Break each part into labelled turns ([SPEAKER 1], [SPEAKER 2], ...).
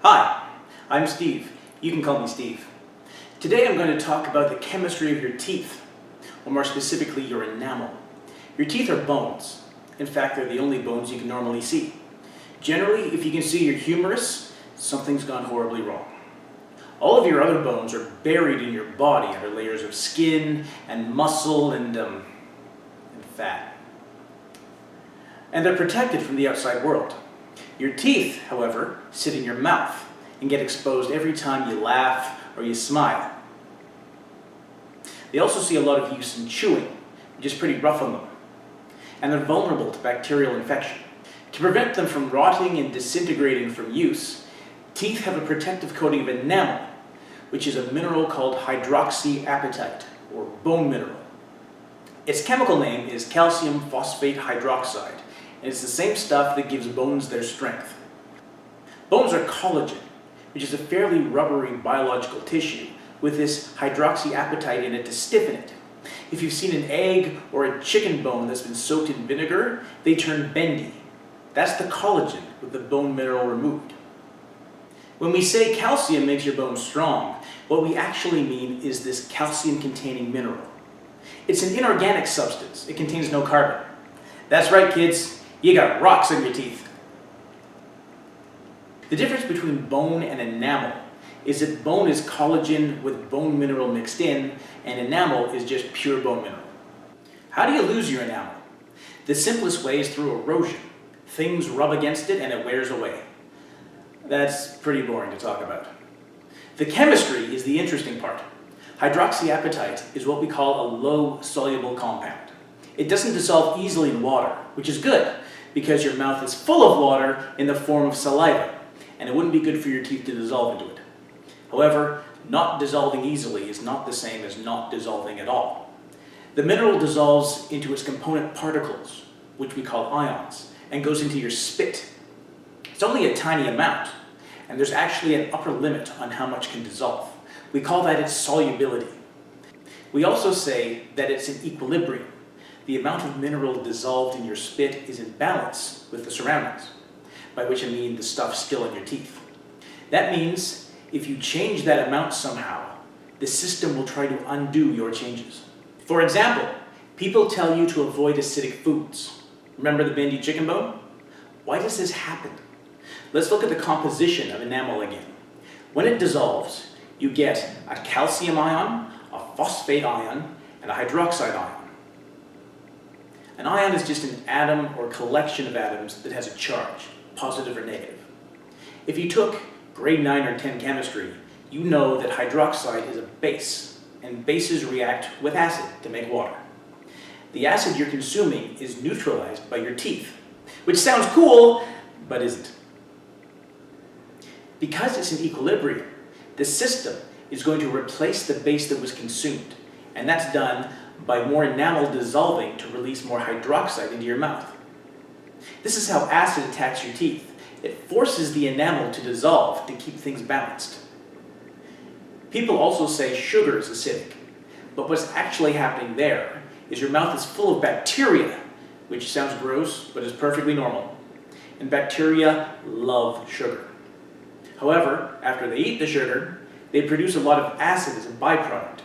[SPEAKER 1] Hi, I'm Steve. You can call me Steve. Today I'm going to talk about the chemistry of your teeth, or more specifically your enamel. Your teeth are bones. In fact, they're the only bones you can normally see. Generally, if you can see your humerus, something's gone horribly wrong. All of your other bones are buried in your body under layers of skin and muscle and fat. And they're protected from the outside world. Your teeth, however, sit in your mouth and get exposed every time you laugh or you smile. They also see a lot of use in chewing, which is pretty rough on them. And they're vulnerable to bacterial infection. To prevent them from rotting and disintegrating from use, teeth have a protective coating of enamel, which is a mineral called hydroxyapatite, or bone mineral. Its chemical name is calcium phosphate hydroxide, and it's the same stuff that gives bones their strength. Bones are collagen, which is a fairly rubbery biological tissue with this hydroxyapatite in it to stiffen it. If you've seen an egg or a chicken bone that's been soaked in vinegar, they turn bendy. That's the collagen with the bone mineral removed. When we say calcium makes your bones strong, what we actually mean is this calcium-containing mineral. It's an inorganic substance. It contains no carbon. That's right, kids. You got rocks in your teeth. The difference between bone and enamel is that bone is collagen with bone mineral mixed in, and enamel is just pure bone mineral. How do you lose your enamel? The simplest way is through erosion. Things rub against it and it wears away. That's pretty boring to talk about. The chemistry is the interesting part. Hydroxyapatite is what we call a low-soluble compound. It doesn't dissolve easily in water, which is good, because your mouth is full of water in the form of saliva, and it wouldn't be good for your teeth to dissolve into it. However, not dissolving easily is not the same as not dissolving at all. The mineral dissolves into its component particles, which we call ions, and goes into your spit. It's only a tiny amount, and there's actually an upper limit on how much can dissolve. We call that its solubility. We also say that it's in equilibrium. The amount of mineral dissolved in your spit is in balance with the surroundings, by which I mean the stuff still in your teeth. That means if you change that amount somehow, the system will try to undo your changes. For example, people tell you to avoid acidic foods. Remember the bendy chicken bone? Why does this happen? Let's look at the composition of enamel again. When it dissolves, you get a calcium ion, a phosphate ion, and a hydroxide ion. An ion is just an atom or collection of atoms that has a charge, positive or negative. If you took grade 9 or 10 chemistry, you know that hydroxide is a base, and bases react with acid to make water. The acid you're consuming is neutralized by your teeth, which sounds cool, but isn't. Because it's in equilibrium, the system is going to replace the base that was consumed, and that's done by more enamel dissolving to release more hydroxide into your mouth. This is how acid attacks your teeth. It forces the enamel to dissolve to keep things balanced. People also say sugar is acidic, but what's actually happening there is your mouth is full of bacteria, which sounds gross, but is perfectly normal. And bacteria love sugar. However, after they eat the sugar, they produce a lot of acid as a byproduct.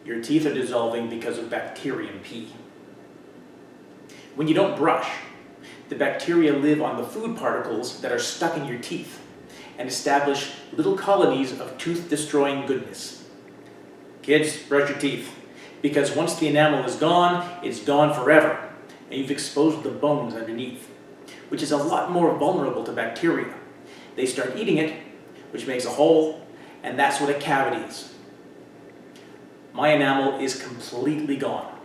[SPEAKER 1] Your teeth are dissolving because of bacterium P. When you don't brush, the bacteria live on the food particles that are stuck in your teeth and establish little colonies of tooth-destroying goodness. Kids, brush your teeth, because once the enamel is gone, it's gone forever, and you've exposed the bones underneath, which is a lot more vulnerable to bacteria. They start eating it, which makes a hole, and that's what a cavity is. My enamel is completely gone.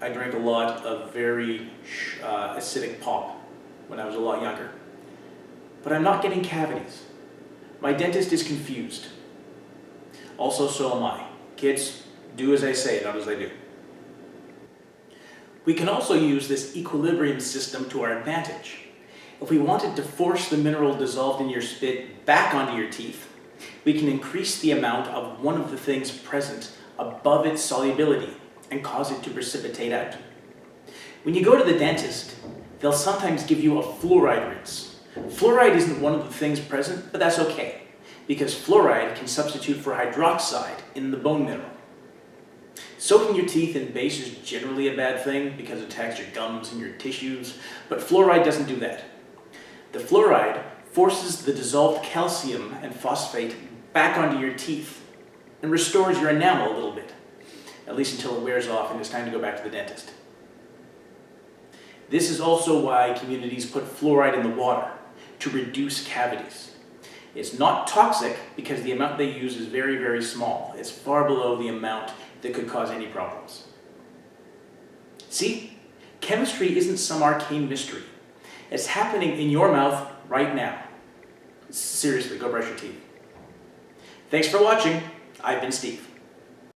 [SPEAKER 1] I drank a lot of very acidic pop when I was a lot younger. But I'm not getting cavities. My dentist is confused. Also, so am I. Kids, do as I say, not as I do. We can also use this equilibrium system to our advantage. If we wanted to force the mineral dissolved in your spit back onto your teeth, we can increase the amount of one of the things present above its solubility and cause it to precipitate out. When you go to the dentist, they'll sometimes give you a fluoride rinse. Fluoride isn't one of the things present, but that's okay, because fluoride can substitute for hydroxide in the bone mineral. Soaking your teeth in base is generally a bad thing because it attacks your gums and your tissues, but fluoride doesn't do that. The fluoride forces the dissolved calcium and phosphate back onto your teeth and restores your enamel a little bit, at least until it wears off and it's time to go back to the dentist. This is also why communities put fluoride in the water, to reduce cavities. It's not toxic because the amount they use is very, very small. It's far below the amount that could cause any problems. See? Chemistry isn't some arcane mystery. It's happening in your mouth right now. Seriously, go brush your teeth. Thanks for watching. I've been Steve.